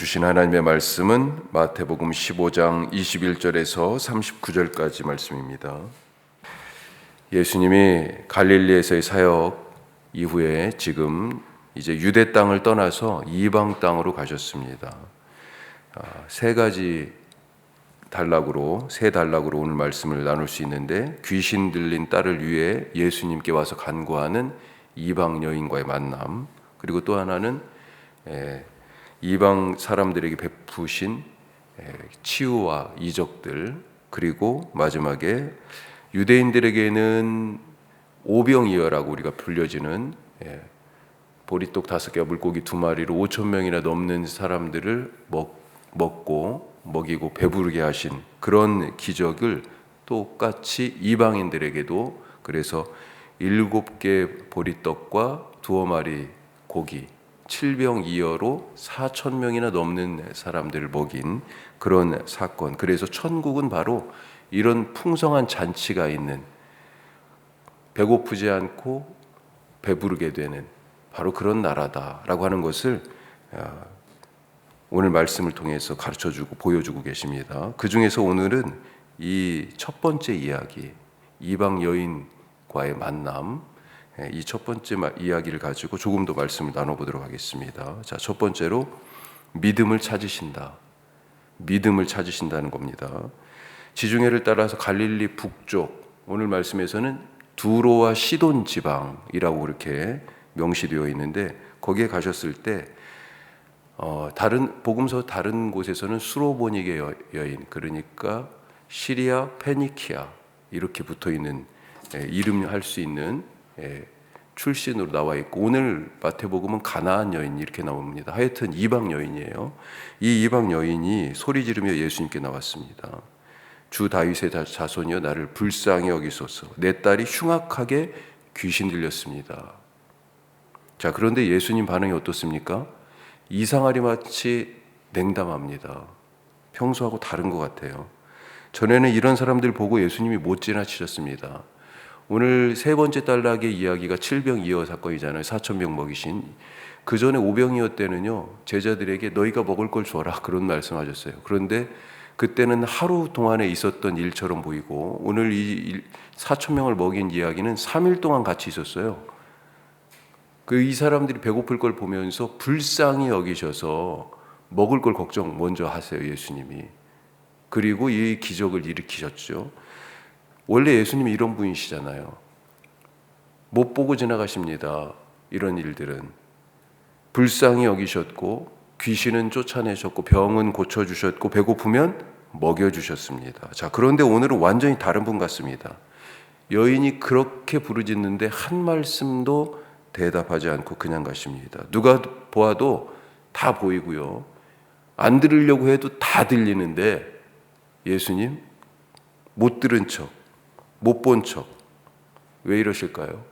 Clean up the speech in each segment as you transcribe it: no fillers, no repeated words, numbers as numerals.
주신 하나님의 말씀은 마태복음 15장 21절에서 39절까지 말씀입니다. 예수님이 갈릴리에서의 사역 이후에 지금 이제 유대 땅을 떠나서 이방 땅으로 가셨습니다. 세 단락으로 오늘 말씀을 나눌 수 있는데, 귀신 들린 딸을 위해 예수님께 와서 간구하는 이방 여인과의 만남, 그리고 또 하나는 이방 사람들에게 베푸신 치유와 이적들, 그리고 마지막에 유대인들에게는 오병이어라고 우리가 불려지는 보리떡 5개와 물고기 2마리로 5천 명이나 넘는 사람들을 먹이고 배부르게 하신 그런 기적을 똑같이 이방인들에게도, 그래서 7개 보리떡과 2마리 고기 7병2어로 4천 명이나 넘는 사람들을 먹인 그런 사건. 그래서 천국은 바로 이런 풍성한 잔치가 있는, 배고프지 않고 배부르게 되는 바로 그런 나라다라고 하는 것을 오늘 말씀을 통해서 가르쳐주고 보여주고 계십니다. 그 중에서 오늘은 이 첫 번째 이야기, 이방 여인과의 만남, 이 첫 번째 이야기를 가지고 조금 더 말씀을 나눠보도록 하겠습니다. 자, 첫 번째로 믿음을 찾으신다는 겁니다. 지중해를 따라서 갈릴리 북쪽, 오늘 말씀에서는 두로와 시돈 지방이라고 그렇게 명시되어 있는데, 거기에 가셨을 때 다른 복음서 다른 곳에서는 수로보니게 여인, 그러니까 시리아 페니키아 이렇게 붙어 있는 이름할 수 있는 출신으로 나와 있고, 오늘 마태복음은 가나안 여인 이렇게 나옵니다. 하여튼 이방 여인이에요. 이 이방 여인이 소리 지르며 예수님께 나왔습니다. 주 다윗의 자손이여 나를 불쌍히 여기소서. 내 딸이 흉악하게 귀신 들렸습니다. 자, 그런데 예수님 반응이 어떻습니까? 이상하리 마치 냉담합니다. 평소하고 다른 것 같아요. 전에는 이런 사람들 보고 예수님이 못 지나치셨습니다. 오늘 세 번째 단락의 이야기가 7병2어 사건이잖아요. 4천 명 먹이신. 그 전에 5병이어 때는요, 제자들에게 너희가 먹을 걸 줘라 그런 말씀하셨어요. 그런데 그때는 하루 동안에 있었던 일처럼 보이고, 오늘 이 4천 명을 먹인 이야기는 3일 동안 같이 있었어요. 이 사람들이 배고플 걸 보면서 불쌍히 여기셔서 먹을 걸 걱정 먼저 하세요, 예수님이. 그리고 이 기적을 일으키셨죠. 원래 예수님이 이런 분이시잖아요. 못 보고 지나가십니다. 이런 일들은 불쌍히 여기셨고, 귀신은 쫓아내셨고, 병은 고쳐주셨고, 배고프면 먹여주셨습니다. 자, 그런데 오늘은 완전히 다른 분 같습니다. 여인이 그렇게 부르짖는데 한 말씀도 대답하지 않고 그냥 가십니다. 누가 보아도 다 보이고요, 안 들으려고 해도 다 들리는데 예수님 못 들은 척, 못 본 척. 왜 이러실까요?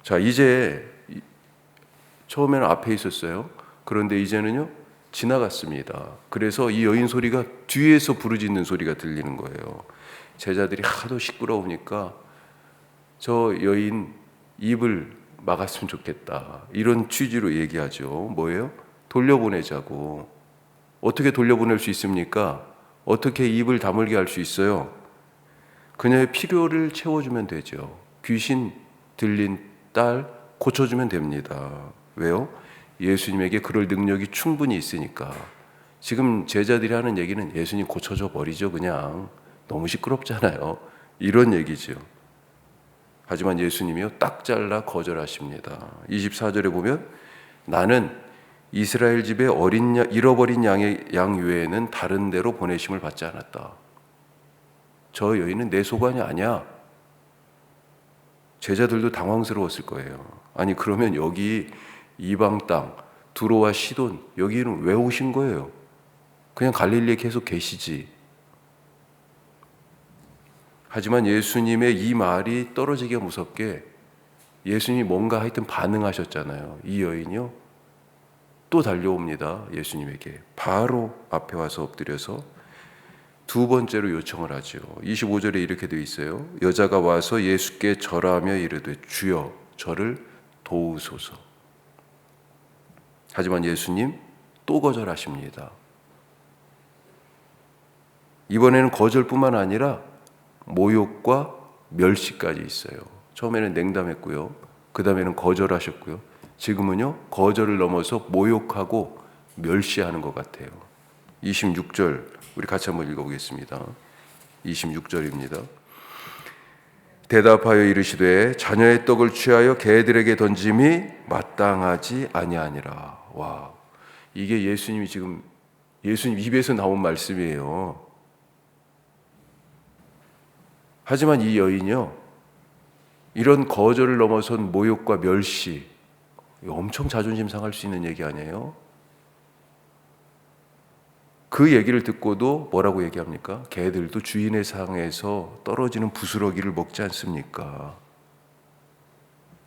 자, 이제 처음에는 앞에 있었어요. 그런데 이제는요, 지나갔습니다. 그래서 이 여인 소리가 뒤에서 부르짖는 소리가 들리는 거예요. 제자들이 하도 시끄러우니까 저 여인 입을 막았으면 좋겠다, 이런 취지로 얘기하죠. 뭐예요? 돌려보내자고. 어떻게 돌려보낼 수 있습니까? 어떻게 입을 다물게 할 수 있어요? 그녀의 필요를 채워주면 되죠. 귀신 들린 딸 고쳐주면 됩니다. 왜요? 예수님에게 그럴 능력이 충분히 있으니까. 지금 제자들이 하는 얘기는 예수님 고쳐줘 버리죠, 그냥. 너무 시끄럽잖아요. 이런 얘기죠. 하지만 예수님이요, 딱 잘라 거절하십니다. 24절에 보면 나는 이스라엘 집에 잃어버린 양 외에는 다른 데로 보내심을 받지 않았다. 저 여인은 내 소관이 아니야. 제자들도 당황스러웠을 거예요. 아니, 그러면 여기 이방 땅 두로와 시돈, 여기는 왜 오신 거예요? 그냥 갈릴리에 계속 계시지. 하지만 예수님의 이 말이 떨어지기가 무섭게 예수님이 뭔가 하여튼 반응하셨잖아요. 이 여인이요, 또 달려옵니다. 예수님에게 바로 앞에 와서 엎드려서 두 번째로 요청을 하죠. 25절에 이렇게 되어 있어요. 여자가 와서 예수께 절하며 이르되 주여 저를 도우소서. 하지만 예수님 또 거절하십니다. 이번에는 거절뿐만 아니라 모욕과 멸시까지 있어요. 처음에는 냉담했고요. 그 다음에는 거절하셨고요. 지금은요, 거절을 넘어서 모욕하고 멸시하는 것 같아요. 26절 우리 같이 한번 읽어보겠습니다. 26절입니다. 대답하여 이르시되 자녀의 떡을 취하여 개들에게 던짐이 마땅하지 아니하니라. 와, 이게 예수님이 지금 예수님 입에서 나온 말씀이에요. 하지만 이 여인이요, 이런 거절을 넘어선 모욕과 멸시, 엄청 자존심 상할 수 있는 얘기 아니에요? 그 얘기를 듣고도 뭐라고 얘기합니까? 개들도 주인의 상에서 떨어지는 부스러기를 먹지 않습니까?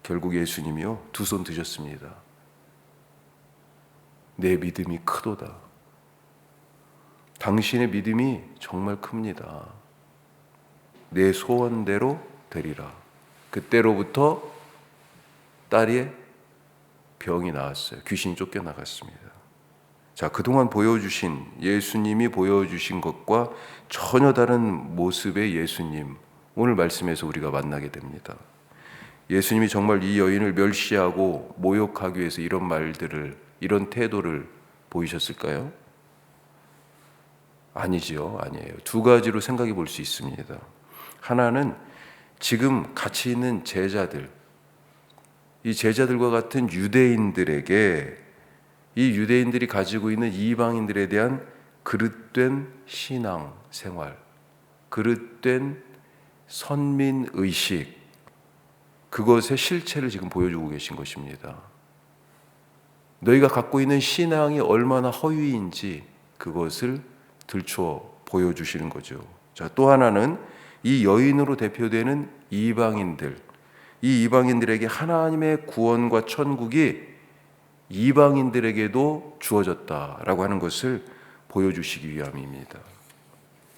결국 예수님이요, 두 손 드셨습니다. 내 믿음이 크도다. 당신의 믿음이 정말 큽니다. 내 소원대로 되리라. 그때로부터 딸의 병이 나았어요. 귀신이 쫓겨나갔습니다. 자, 그동안 보여주신, 예수님이 보여주신 것과 전혀 다른 모습의 예수님, 오늘 말씀에서 우리가 만나게 됩니다. 예수님이 정말 이 여인을 멸시하고 모욕하기 위해서 이런 말들을, 이런 태도를 보이셨을까요? 아니지요. 아니에요. 두 가지로 생각해 볼 수 있습니다. 하나는 지금 같이 있는 제자들, 이 제자들과 같은 유대인들에게 이 유대인들이 가지고 있는 이방인들에 대한 그릇된 신앙 생활, 그릇된 선민의식, 그것의 실체를 지금 보여주고 계신 것입니다. 너희가 갖고 있는 신앙이 얼마나 허위인지 그것을 들추어 보여주시는 거죠. 자, 또 하나는 이 여인으로 대표되는 이방인들, 이 이방인들에게 하나님의 구원과 천국이 이방인들에게도 주어졌다라고 하는 것을 보여주시기 위함입니다.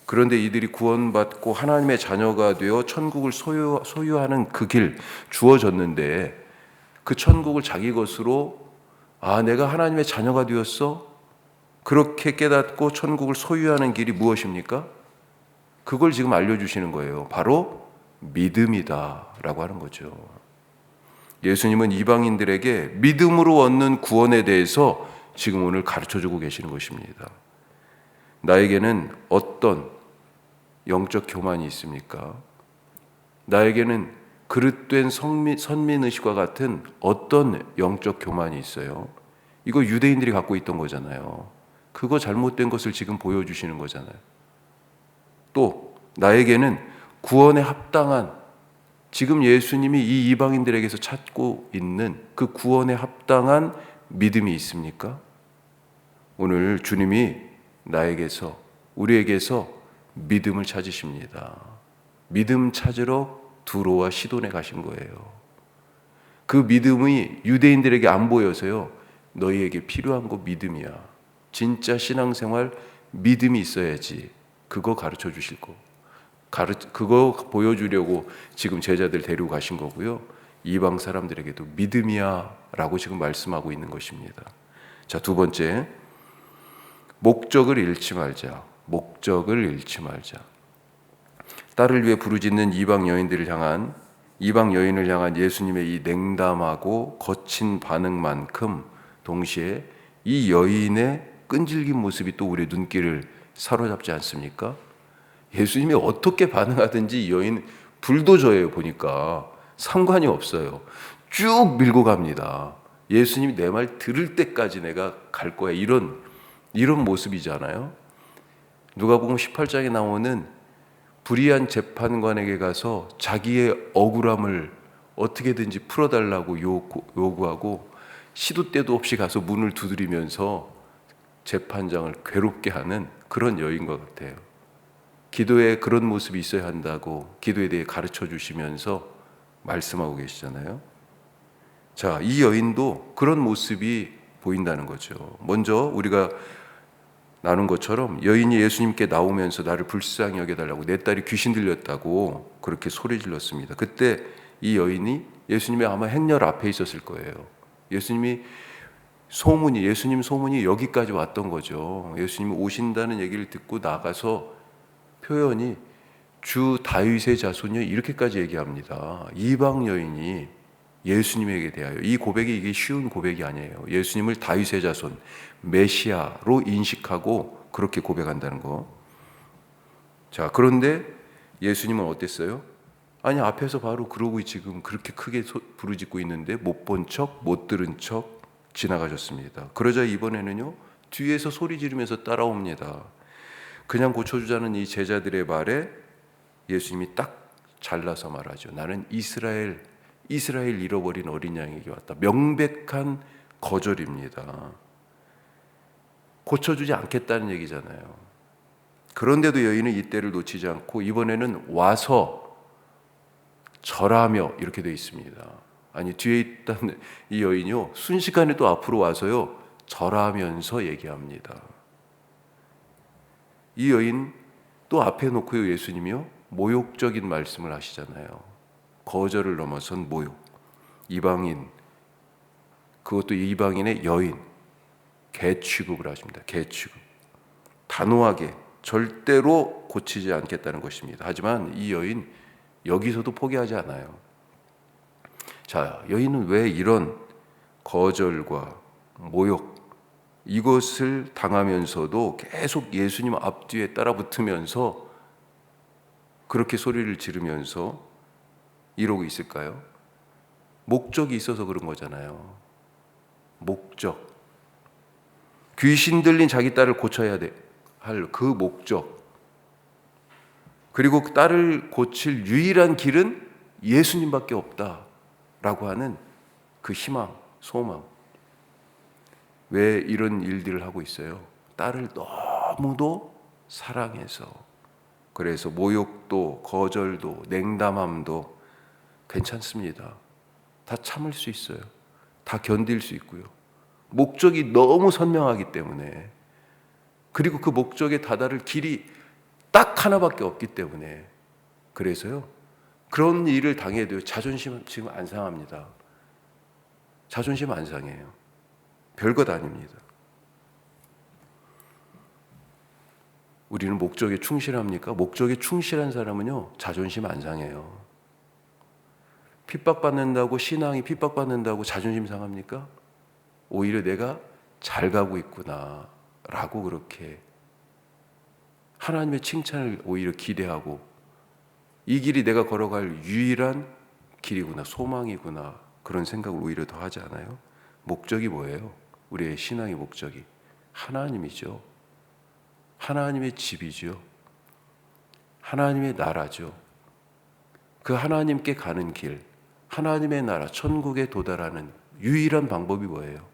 그런데 이들이 구원받고 하나님의 자녀가 되어 천국을 소유하는 그 길 주어졌는데, 그 천국을 자기 것으로, 아, 내가 하나님의 자녀가 되었어? 그렇게 깨닫고 천국을 소유하는 길이 무엇입니까? 그걸 지금 알려주시는 거예요. 바로 믿음이다라고 하는 거죠. 예수님은 이방인들에게 믿음으로 얻는 구원에 대해서 지금 오늘 가르쳐주고 계시는 것입니다. 나에게는 어떤 영적 교만이 있습니까? 나에게는 그릇된 선민의식과 같은 어떤 영적 교만이 있어요? 이거 유대인들이 갖고 있던 거잖아요. 그거 잘못된 것을 지금 보여주시는 거잖아요. 또 나에게는 구원에 합당한, 지금 예수님이 이 이방인들에게서 찾고 있는 그 구원에 합당한 믿음이 있습니까? 오늘 주님이 나에게서, 우리에게서 믿음을 찾으십니다. 믿음 찾으러 두로와 시돈에 가신 거예요. 그 믿음이 유대인들에게 안 보여서요, 너희에게 필요한 거 믿음이야. 진짜 신앙생활 믿음이 있어야지. 그거 가르쳐 주실 거. 그거 보여주려고 지금 제자들 데리고 가신 거고요. 이방 사람들에게도 믿음이야 라고 지금 말씀하고 있는 것입니다. 자, 두 번째, 목적을 잃지 말자. 목적을 잃지 말자. 딸을 위해 부르짖는 이방 여인을 향한 예수님의 이 냉담하고 거친 반응만큼 동시에 이 여인의 끈질긴 모습이 또 우리의 눈길을 사로잡지 않습니까? 예수님이 어떻게 반응하든지 이 여인 불도저예요. 보니까 상관이 없어요. 쭉 밀고 갑니다. 예수님이 내 말 들을 때까지 내가 갈 거야. 이런 모습이잖아요. 누가복음 18장에 나오는 불의한 재판관에게 가서 자기의 억울함을 어떻게든지 풀어달라고 요구하고 시도 때도 없이 가서 문을 두드리면서 재판장을 괴롭게 하는 그런 여인과 같아요. 기도에 그런 모습이 있어야 한다고 기도에 대해 가르쳐 주시면서 말씀하고 계시잖아요. 자, 이 여인도 그런 모습이 보인다는 거죠. 먼저 우리가 나눈 것처럼 여인이 예수님께 나오면서 나를 불쌍히 여겨달라고, 내 딸이 귀신 들렸다고 그렇게 소리 질렀습니다. 그때 이 여인이 예수님의 아마 행렬 앞에 있었을 거예요. 예수님이 소문이, 예수님 소문이 여기까지 왔던 거죠. 예수님 오신다는 얘기를 듣고 나가서 표현이 주 다윗의 자손이요 이렇게까지 얘기합니다. 이방 여인이 예수님에게 대하여, 이 고백이 이게 쉬운 고백이 아니에요. 예수님을 다윗의 자손, 메시아로 인식하고 그렇게 고백한다는 거. 자, 그런데 예수님은 어땠어요? 아니, 앞에서 바로 그러고 지금 그렇게 크게 부르짖고 있는데 못 본 척, 못 들은 척 지나가셨습니다. 그러자 이번에는요, 뒤에서 소리 지르면서 따라옵니다. 그냥 고쳐주자는 이 제자들의 말에 예수님이 딱 잘라서 말하죠. 나는 이스라엘 잃어버린 어린 양에게 왔다. 명백한 거절입니다. 고쳐주지 않겠다는 얘기잖아요. 그런데도 여인은 이때를 놓치지 않고 이번에는 와서 절하며 이렇게 되어 있습니다. 아니, 뒤에 있던 이 여인이요, 순식간에 또 앞으로 와서요 절하면서 얘기합니다. 이 여인 또 앞에 놓고요, 예수님이요 모욕적인 말씀을 하시잖아요. 거절을 넘어선 모욕. 이방인, 그것도 이방인의 여인, 개 취급을 하십니다. 개 취급. 단호하게 절대로 고치지 않겠다는 것입니다. 하지만 이 여인 여기서도 포기하지 않아요. 자, 여인은 왜 이런 거절과 모욕 이것을 당하면서도 계속 예수님 앞뒤에 따라붙으면서 그렇게 소리를 지르면서 이러고 있을까요? 목적이 있어서 그런 거잖아요. 목적. 귀신 들린 자기 딸을 고쳐야 할 그 목적. 그리고 그 딸을 고칠 유일한 길은 예수님밖에 없다라고 하는 그 희망, 소망. 왜 이런 일들을 하고 있어요? 딸을 너무도 사랑해서. 그래서 모욕도, 거절도, 냉담함도 괜찮습니다. 다 참을 수 있어요. 다 견딜 수 있고요. 목적이 너무 선명하기 때문에, 그리고 그 목적에 다다를 길이 딱 하나밖에 없기 때문에, 그래서요 그런 일을 당해도 자존심 지금 안 상합니다. 자존심 안 상해요. 별것 아닙니다. 우리는 목적에 충실합니까? 목적에 충실한 사람은요 자존심 안 상해요. 핍박받는다고, 신앙이 핍박받는다고 자존심 상합니까? 오히려 내가 잘 가고 있구나 라고 그렇게 하나님의 칭찬을 오히려 기대하고, 이 길이 내가 걸어갈 유일한 길이구나, 소망이구나, 그런 생각을 오히려 더 하지 않아요? 목적이 뭐예요? 우리의 신앙의 목적이 하나님이죠. 하나님의 집이죠. 하나님의 나라죠. 그 하나님께 가는 길, 하나님의 나라, 천국에 도달하는 유일한 방법이 뭐예요?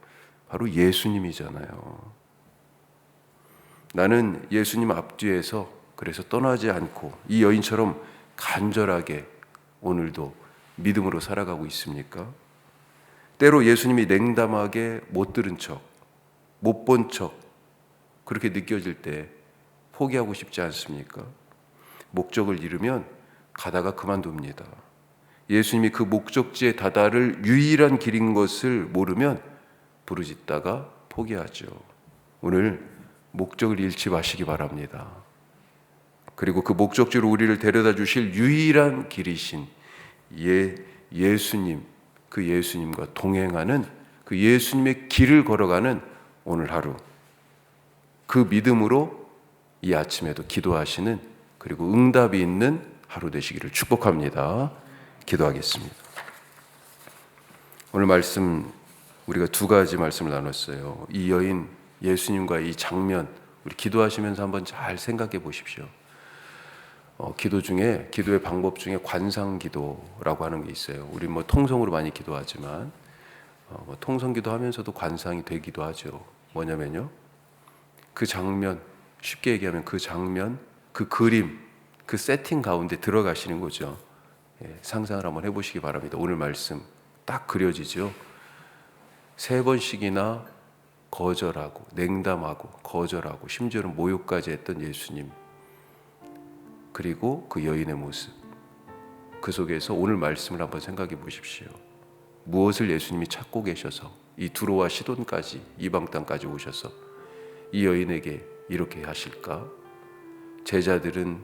바로 예수님이잖아요. 나는 예수님 앞뒤에서 그래서 떠나지 않고 이 여인처럼 간절하게 오늘도 믿음으로 살아가고 있습니까? 때로 예수님이 냉담하게 못 들은 척, 못 본 척 그렇게 느껴질 때 포기하고 싶지 않습니까? 목적을 잃으면 가다가 그만둡니다. 예수님이 그 목적지에 다다를 유일한 길인 것을 모르면 부르짖다가 포기하죠. 오늘 목적을 잃지 마시기 바랍니다. 그리고 그 목적지로 우리를 데려다 주실 유일한 길이신 예수님, 그 예수님과 동행하는 그 예수님의 길을 걸어가는 오늘 하루, 그 믿음으로 이 아침에도 기도하시는, 그리고 응답이 있는 하루 되시기를 축복합니다. 기도하겠습니다. 오늘 말씀 우리가 두 가지 말씀을 나눴어요. 이 여인, 예수님과 이 장면, 우리 기도하시면서 한번 잘 생각해 보십시오. 기도 중에, 기도의 방법 중에 관상기도라고 하는 게 있어요. 우리 뭐 통성으로 많이 기도하지만 통성기도 하면서도 관상이 되기도 하죠. 뭐냐면요, 그 장면, 쉽게 얘기하면 그 장면, 그 그림, 그 세팅 가운데 들어가시는 거죠. 상상을 한번 해보시기 바랍니다. 오늘 말씀 딱 그려지죠. 3번씩이나 거절하고, 냉담하고, 거절하고, 심지어는 모욕까지 했던 예수님, 그리고 그 여인의 모습, 그 속에서 오늘 말씀을 한번 생각해 보십시오. 무엇을 예수님이 찾고 계셔서 이 두로와 시돈까지, 이방 땅까지 오셔서 이 여인에게 이렇게 하실까? 제자들은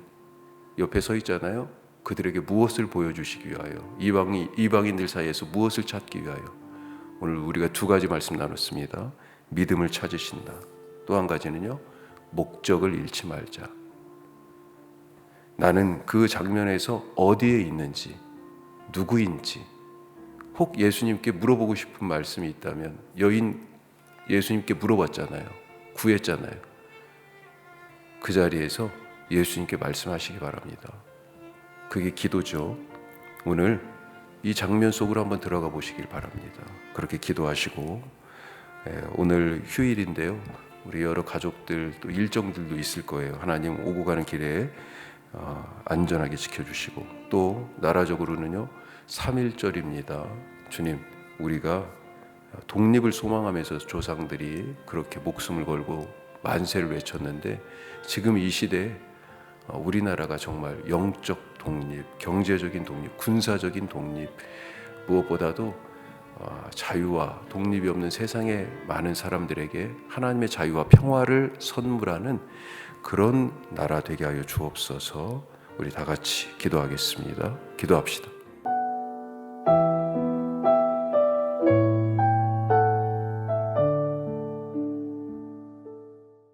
옆에 서 있잖아요. 그들에게 무엇을 보여주시기 위하여, 이방인들 사이에서 무엇을 찾기 위하여. 오늘 우리가 두 가지 말씀 나눴습니다. 믿음을 찾으신다. 또 한 가지는요, 목적을 잃지 말자. 나는 그 장면에서 어디에 있는지, 누구인지, 혹 예수님께 물어보고 싶은 말씀이 있다면, 여인 예수님께 물어봤잖아요. 구했잖아요. 그 자리에서 예수님께 말씀하시기 바랍니다. 그게 기도죠. 오늘 이 장면 속으로 한번 들어가 보시길 바랍니다. 그렇게 기도하시고, 오늘 휴일인데요. 우리 여러 가족들 또 일정들도 있을 거예요. 하나님 오고 가는 길에 안전하게 지켜주시고, 또 나라적으로는요 3.1절입니다. 주님, 우리가 독립을 소망하면서 조상들이 그렇게 목숨을 걸고 만세를 외쳤는데, 지금 이 시대에 우리나라가 정말 영적 독립, 경제적인 독립, 군사적인 독립, 무엇보다도 자유와 독립이 없는 세상의 많은 사람들에게 하나님의 자유와 평화를 선물하는 그런 나라 되게 하여 주옵소서. 우리 다 같이 기도하겠습니다. 기도합시다.